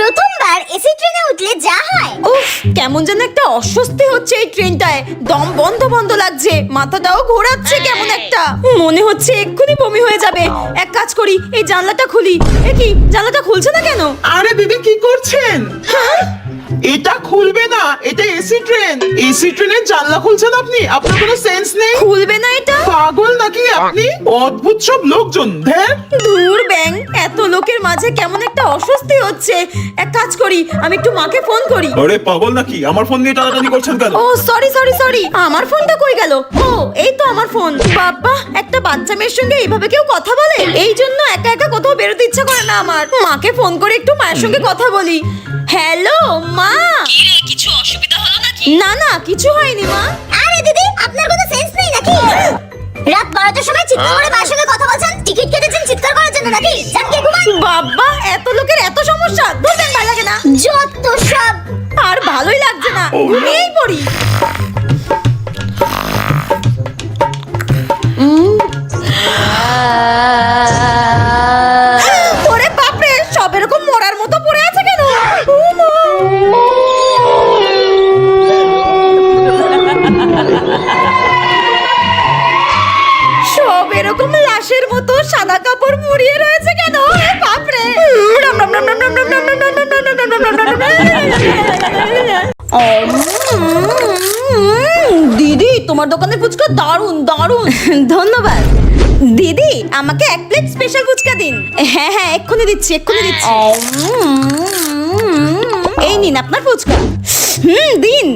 প্রথমবার এসি ট্রেনে উঠলে যা হয়, উফ, কেমন যেন একটা অস্বস্তি হচ্ছে এই ট্রেনটায়। দম বন্ধ বন্ধ লাগছে, মাথাটাও ঘোরাচ্ছে কেমন একটা, মনে হচ্ছে এক্ষুনি বমি হয়ে যাবে। এক কাজ করি, এই জানলাটা খুলি। এ কি, জানলাটা খুলছে না কেন? আরে দিদি কি করছেন? এটা খুলবে না, এটা এসি ট্রেন। এসি ট্রেনের জানলা খুলছেন আপনি? আপনার কোনো সেন্স নেই? খুলবে না এটা? পাগল নাকি আপনি? অদ্ভুত সব লোকজন। ধ্যার, দূর ব্যাং, এত লোকের মাঝে কেমন একটা অস্বস্তি হচ্ছে। এক কাজ করি, আমি একটু মাকে ফোন করি। আরে পাগল নাকি? আমার ফোন নিয়ে টানাটানি করছেন কেন? ও সরি সরি সরি, আমার ফোনটা কই গেল? ও এই তো আমার ফোন। বাবা, একটা বাচ্চা মেয়ের সঙ্গে এইভাবে কেউ কথা বলে? এই জন্য একা একা কোথাও বেরোতে ইচ্ছা করে না আমার। মাকে ফোন করে একটু মায়ের সঙ্গে কথা বলি। হ্যালো মা। কি রে, কিছু অসুবিধা হলো নাকি? না না, কিছু হয়নি মা। আরে দিদি আপনার কোনো সেন্স নেই নাকি? রাত 12টার সময় চিৎকার করে মায়ের সঙ্গে কথা বলছেন, টিকিট কেটেছেন চিৎকার করার জন্য নাকি? যান গিয়ে ঘুমান। বাবা, এত লোকের এত সমস্যা, দুদিন ভালো লাগে না। যত সব। আর ভালোই লাগছে না, ঘুমিয়েই পড়ি। ওরে বাপরে, সব এরকম মরার মতো পড়ে আছে কেন? সব এরকম লাশের মতো সাদা কাপড় মুড়িয়ে রয়েছে কেন? এ বাপরে। দিদি, তোমার দোকানের ফুচকা দারুন দারুন। ধন্যবাদ দিদি, আমাকে এক প্লেট স্পেশাল ফুচকা দিন। হ্যাঁ হ্যাঁ, এক্ষুনি দিচ্ছি এক্ষুনি দিচ্ছি। এই নিন আপনার ফুচকা। দিন।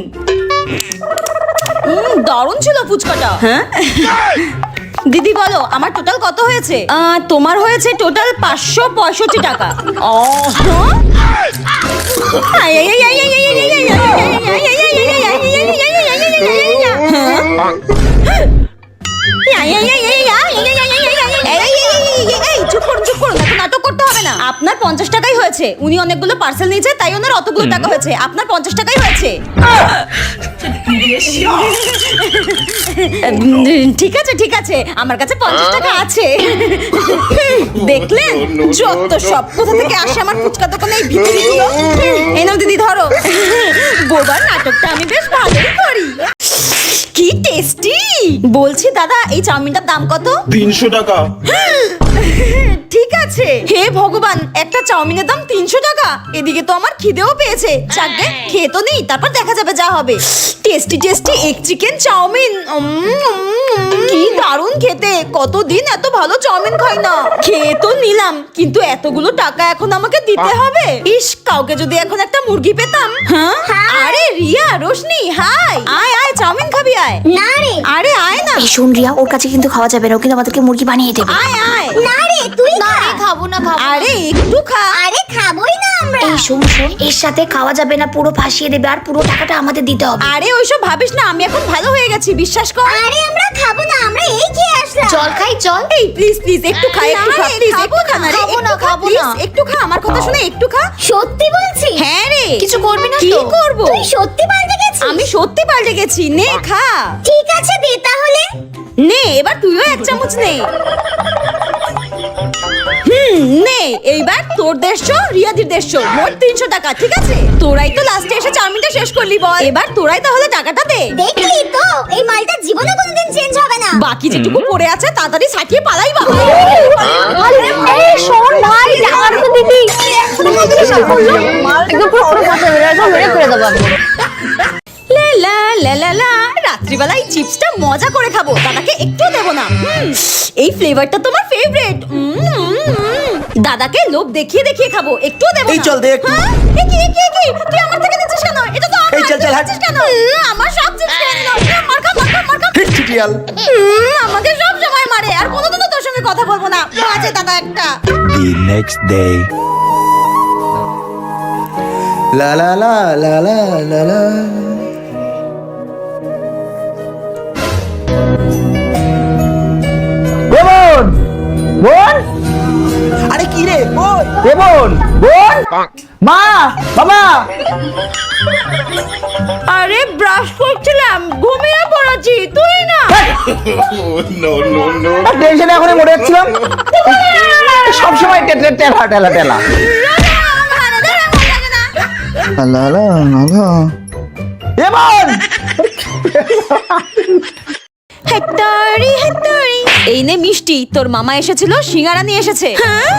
দারুণ ছিল ফুচকাটা। হ্যাঁ দিদি বলো, আমার টোটাল কত হয়েছে? তোমার হয়েছে টোটাল 565 টাকা। নাটক করতে হবে না। আপনার 50 টাকাই হয়েছে। উনি অনেকগুলো পার্সেল নিয়েছে, তাই ওনার অতগুলো টাকা হয়েছে। আপনার 50 টাকাই হয়েছে। ঠিক আছে ঠিক আছে, আমার কাছে 50 টাকা আছে। দেখলেন, যত সব কোথা থেকে আসে আমার ফুচকা দোকানে এই ভিখিরিগুলো। এই নাও দিদি, ধরো। বোবার নাটকটা আমি বেশ ভালোই করি। কি টেস্টি! বলছি দাদা, এই চাউমিনটার দাম কত? 300 টাকা। ঠিক আছে। হে ভগবান, একটা চাউমিনের দাম 300 টাকা। এদিকে তো আমার খিদেও পেয়েছে। চাকবে, খেয়ে তো নেই, তারপর দেখা যাবে যা হবে। Tasty tasty egg chicken chow mein, কি দারুণ খেতে। কতদিন এত ভালো চাউমিন খাই না। খেয়ে তো নিলাম, কিন্তু এতগুলো টাকা এখন আমাকে দিতে হবে। ইস, কাউকে যদি এখন একটা মুরগি পেতাম। হ্যাঁ, আরে রিয়া, রোশনি, হাই। আয় আয়, চাউমিন খাবি আয়। না রে। আরে আয় না। এই শোন রিয়া, ওর কাছে কিন্তু খাওয়া যাবে না, ও কিন্তু আমাদেরকে মুরগি বানিয়ে দেবে। আয় আয়। না রে, তুই খা। খাবো না খাবো। আরে একটু খা। আরে খাবোই না আমরা। এই শোন শোন, এর সাথে খাওয়া যাবে না, পুরো ফাঁসিয়ে দেবে, আর পুরো টাকাটা আমাদের দিতে হবে। আরে ওইসব ভাবিস না, আমি এখন ভালো হয়ে গেছি, বিশ্বাস কর। আরে আমরা খাবো না, আমরা এই খেয়ে আসলাম। চল খাই চল। এই প্লিজ প্লিজ একটু খা, একটু খা, প্লিজ একটু খা না রে, খাবো না, একটু খা, খাবো প্লিজ না। একটু খা, আমার কথা শুনে একটু খা। সত্যি বলছি? হ্যাঁ রে। কিছু করবি না কি তো? করব? তুই সত্যি পাল্টে গেছিস? আমি সত্যি পাল্টে গেছি। নে খা। ঠিক আছে, দে তাহলে। নে, এবার তুইও এক চামচ নে। নে, এইবার তোর 150, রিয়াদির 150, মোট 300 টাকা। ঠিক আছে, তোরাই তো লাস্টে এসে চাউমিনটা শেষ করলি, বল এবার তোরাই তাহলে টাকাটা দে। দেখলি তো, এই মালটা জীবনে কোনোদিন চেঞ্জ হবে না। বাকি যেটুকু পড়ে আছে তাড়াতাড়ি সাটিয়ে পালাই বাবা। এই শোন ভাই, টাকা তো দিবি। একদম পুরো কথা মেরে করে দেবো আমি। লা লা লা লা, রাত্রিবেলা এই চিপসটা মজা করে খাবো, দাদাকে একটু দেবো না। এই ফ্লেভারটা তোমার ফেভারিট। দাদাকে লোভ দেখিয়ে দেখিয়ে খাবো, একটু দেবো না। এই চল দে একটু। কি তুই আমার থেকে নিচ্ছিস কেন? এটা তো আমার। এই চল, চল, হাট। নিচ্ছিস কেন? আমার সব চিপস খেয়ে নিল। মার খা। হিট চিটিয়াল। আমাকে সব সময় মারে, আর কোনোদিনও তোর সঙ্গে কথা বলবো না। বাজে দাদা একটা। The next day. La la la la la la la. বোন বোন, আরে কি রে, ওই এ বোন বোন, মা বাবা। আরে ব্রাশ করছিলাম, ঘুমিয়ে পড়েছি, তুই না। টেনশনে এখনই মরে যাচ্ছিলাম। সবসময় টেলা টেলা টেলা টেলা। লা লা লা। এ বোন হেক্টরি হেক্টরি, এই নে মিষ্টি, তোর মামা এসেছিল, সিঙ্গারা নিয়ে এসেছে। হ্যাঁ,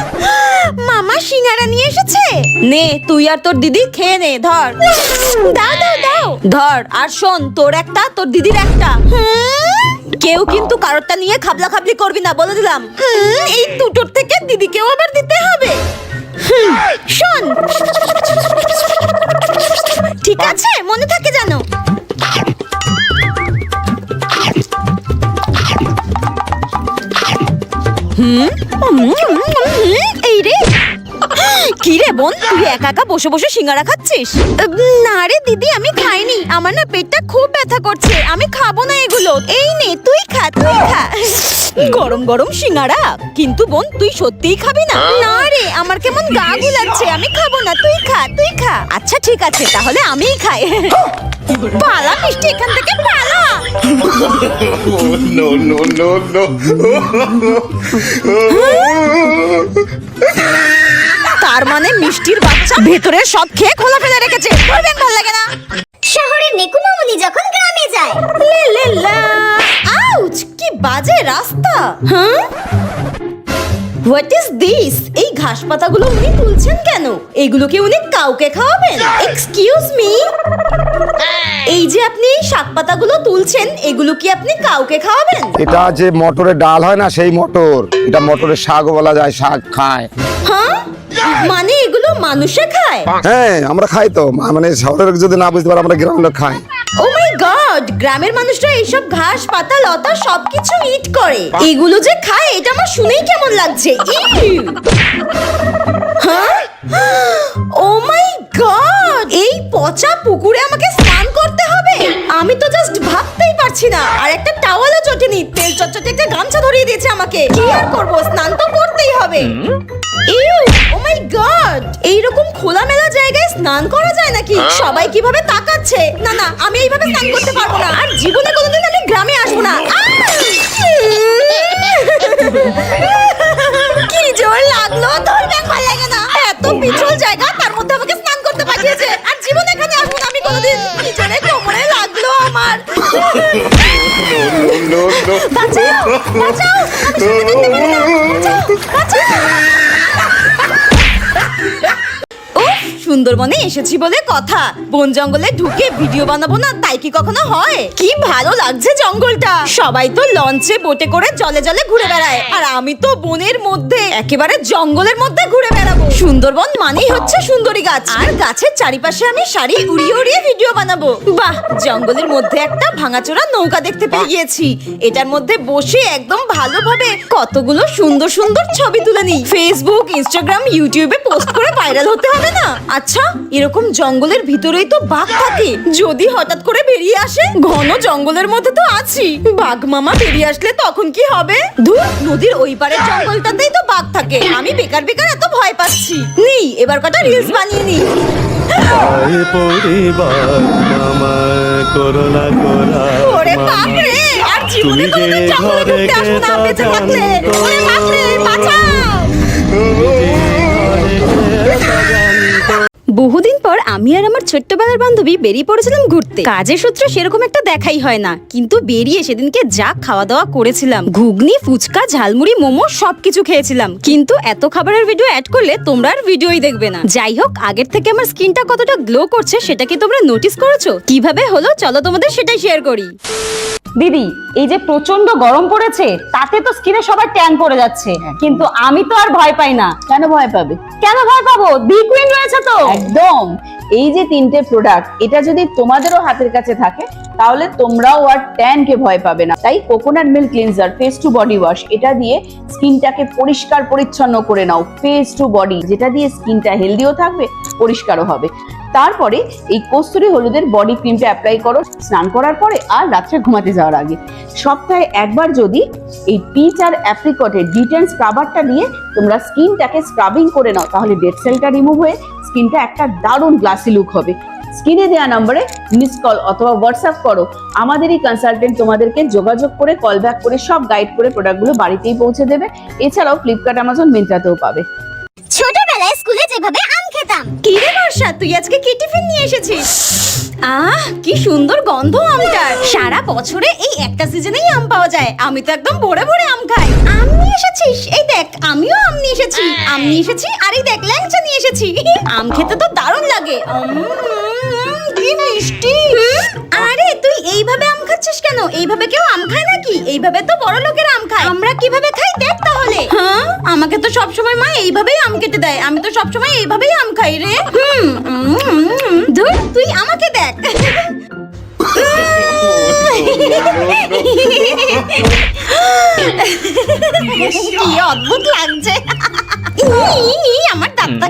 মামা সিঙ্গারা নিয়ে এসেছে। নে তুই আর তোর দিদি খেয়ে নে, ধর। দাও দাও দাও, ধর। আর শোন, তোর একটা, তোর দিদির একটা। কেউ কিন্তু কারোরটা নিয়ে খাবলা খাবলি করবি না, বলে দিলাম। এই দুটোর থেকে দিদিকেও আবার দিতে হবে। শোন, ঠিক আছে, মনে থাকে জানো। এই রে, কি রে বোন, তুই একা একা বসে বসে সিঙ্গারা খাচ্ছিস? না রে দিদি, আমি খাইনি, আমার না পেটটা খুব ব্যথা করছে, আমি খাবো না এগুলো। এই নে তুই খা, তুই খা। গরম গরম সিঙ্গারা, কিন্তু বোন তুই সত্যিই খাবি না? না রে, আমার কেমন গা গুলাচ্ছে, আমি খাবো না, তুই খা, তুই খা। আচ্ছা ঠিক আছে, তাহলে আমিই খাই। পালা মিষ্টি, এখান থেকে পালা। No, no, no, no. তার মানে মিষ্টির বাচ্চা ভেতরে সব খেয়ে খোলা ফেলে রেখেছে। ভালো লাগে না। শহরের নেকুমামুনি যখন গ্রামে যায়। লে লে লা। আউচ, কি বাজে রাস্তা। হ্যাঁ, হোয়াট ইজ দিস? এই ঘাস পাতাগুলো উনি তুলছেন কেন? এগুলো কি উনি কাউকে খাওয়াবেন? এক্সকিউজ মি, এই যে আপনি শাক পাতাগুলো তুলছেন, এগুলো কি আপনি কাউকে খাওয়াবেন? এটা যে মটরের ডাল হয় না, সেই মটর। এটা মটরের শাক বলা যায়, শাক খায়। হ্যাঁ, মানে এগুলো মানুষে খায়? হ্যাঁ, আমরা খাই তো, মানে শহরের যদি না বুঝতে পারে, আমরা গ্রামের লোক খাই। ও মাই গড, গ্রামের মানুষরা এইসব ঘাস পাতা লতা সবকিছু ইট করে, এগুলো যে খায় এটা আমার শুনেই কেমন লাগছে। ইউ! হ্যাঁ, ও মাই গড, এই পচা পুকুরে আমাকে স্নান করতে হবে? আমি তো জাস্ট ভাবতেই পারছি না। আর একটা টাওয়ালও জটেনি, তেল চটচটে একটা গামছা ধরিয়ে দিয়েছে আমাকে। কি আর করবো, স্নান তো করতেই হবে। ইউ! ও মাই গড, এইরকম খোলামেলা জায়গায় স্নান করা যায় নাকি? সবাই কিভাবে তাকাচ্ছে। না না, আমি এইভাবে স্নান করতে পারবো না, আর জীবনে কোনোদিন আমি গ্রামে আসবো না। কি জোর লাগলো, ধরবে ভালো লাগে না। এত পিছল জায়গা, তার মধ্যে আমাকে স্নান করতে পাঠিয়েছে, আর জীবনে এখানে আসবো না আমি কোনোদিন। কি জোরে কোমরে লাগলো আমার। No, no, no. বাঁচাও, বাঁচাও, আমি শুনতে পেতে পারি না। বাঁচাও, বাঁচাও। উফ, সুন্দরবনে এসেছি বলে কথা, বন জঙ্গলে ঢুকে ভিডিও বানাবো না তাই কি কখনো হয়? কি ভালো লাগছে জঙ্গলটা। সবাই তো লঞ্চে বোটে করে জলে জলে ঘুরে বেড়ায়, আর আমি তো বনের মধ্যে, একেবারে জঙ্গলের মধ্যে ঘুরে বেড়াবো। সুন্দরবন মানেই হচ্ছে সুন্দরী গাছ, আর গাছের চারিপাশে আমি শাড়ি উড়িয়ে উড়িয়ে ভিডিও বানাবো। বাহ, জঙ্গলের মধ্যে একটা ভাঙাচোরা নৌকা দেখতে পেয়ে গিয়েছি। এটার মধ্যে বসে একদম ভালোভাবে কতগুলো সুন্দর সুন্দর ছবি তুলে নিই, ফেসবুক, ইনস্টাগ্রাম, ইউটিউবে পোস্ট করে ভাইরাল হতে হবে না? আচ্ছা, এরকম জঙ্গলের ভিতরেই তো বাঘ থাকে, যদি হঠাৎ করে বেরিয়ে আসে? ঘন জঙ্গলের মধ্যে তো আছি, বাঘ মামা বেরিয়ে আসলে তখন কি হবে? ধুর, নদীর ওই পারের জঙ্গলটাতেই তো বাঘ থাকে, আমি বেকার বেকার এত ভয় পাচ্ছি। নি, এবার কটা রিলস বানিয়ে নি। ওরে বাপ রে, আর জীবনে কোনোদিন জঙ্গলে ঢুকতে আসবো না বেঁচে থাকলে। ওরে বাপ রে, বাঁচাও। বহুদিন পর আমি আর আমার ছোট্টবেলার বান্ধবী বেরিয়ে পড়েছিলাম ঘুরতে। কাজের সূত্রে সেরকম একটা দেখাই হয় না, কিন্তু বেরিয়ে সেদিনকে যা খাওয়া দাওয়া করেছিলাম, ঘুগনি, ফুচকা, ঝালমুড়ি, মোমো সবকিছু খেয়েছিলাম। কিন্তু এত খাবারের ভিডিও অ্যাড করলে তোমরা আর ভিডিওই দেখবে না। যাই হোক, আগের থেকে আমার স্কিনটা কতটা গ্লো করছে সেটা কি তোমরা নোটিস করেছো? কিভাবে হলো চলো তোমাদের সেটাই শেয়ার করি। দিদি, এই যে প্রচন্ড গরম পড়েছে, তাতে তো স্কিনে সবার ট্যান পড়ে যাচ্ছে, কিন্তু আমি তো আর ভয় পাই না। কেন ভয় পাবে? কেন ভয় পাবো? বি কুইন রয়েছে তো। একদম, এই যে তিনটে প্রোডাক্ট, এটা যদি তোমাদেরও হাতের কাছে থাকে তাহলে তোমরাও আর ট্যানকে ভয় পাবে না। তাই coconut milk cleanser face to body wash, এটা দিয়ে স্কিনটাকে পরিষ্কার পরিচ্ছন্ন করে নাও, ফেস টু বডি, যেটা দিয়ে স্কিনটা হেলদিও থাকবে, পরিষ্কারও হবে। তারপরে এই কস্তুরী হলুদের বডি ক্রিমটা অ্যাপ্লাই করো স্নান করার পরে আর রাত্রে ঘুমাতে যাওয়ার আগে। সপ্তাহে একবার যদি এই পিচ আর অ্যাপ্রিকটের ডিটেন স্ক্রাবারটা দিয়ে তোমরা স্কিনটাকে স্ক্রাবিং করে নাও, তাহলে ডেড সেলটা রিমুভ হয়ে স্কিনটা একটা দারুণ গ্লাসি লুক হবে। স্ক্রিনে দেওয়া নম্বরে মিস কল অথবা হোয়াটসঅ্যাপ করো, আমাদেরই কনসালটেন্ট তোমাদেরকে যোগাযোগ করে কল ব্যাক করে সব গাইড করে প্রোডাক্টগুলো বাড়িতেই পৌঁছে দেবে। এছাড়াও ফ্লিপকার্ট, অ্যামাজন, মিন্ত্রাতেও পাবে। ছোটবেলায় স্কুলে যেভাবে আম খেতাম। কি রে বর্ষা, তুই আজকে কি টিফিন নিয়ে এসেছিস? কি সুন্দর গন্ধ আমটার। সারা বছরে এই একটা সিজনেই আম পাওয়া যায়। আমি তো একদম ভরে ভরে আম খাই। আম নিয়ে এসেছিস? এই দেখ, আমিও আম নিয়ে এসেছি। আম নিয়ে এসেছি, আর এই দেখ ল্যাংচা নিয়ে এসেছি। আম খেতে তো দারুণ লাগে। কি মিষ্টি। আরে তুই এইভাবে আম খাচ্ছিস কেন? এইভাবে কেউ আম খায় নাকি? এইভাবে তো বড় লোকের আম খায়। আমরা কিভাবে খাই দেখ তাহলে। আমাকে তো সবসময় মা এইভাবেই আম কেটে দেয়। আমি তো সবসময় এইভাবেই আম খাই রে। ধুর, তুই আমাকে দেখ। কি অদ্ভুত লাগছে। আমার দাঁতটা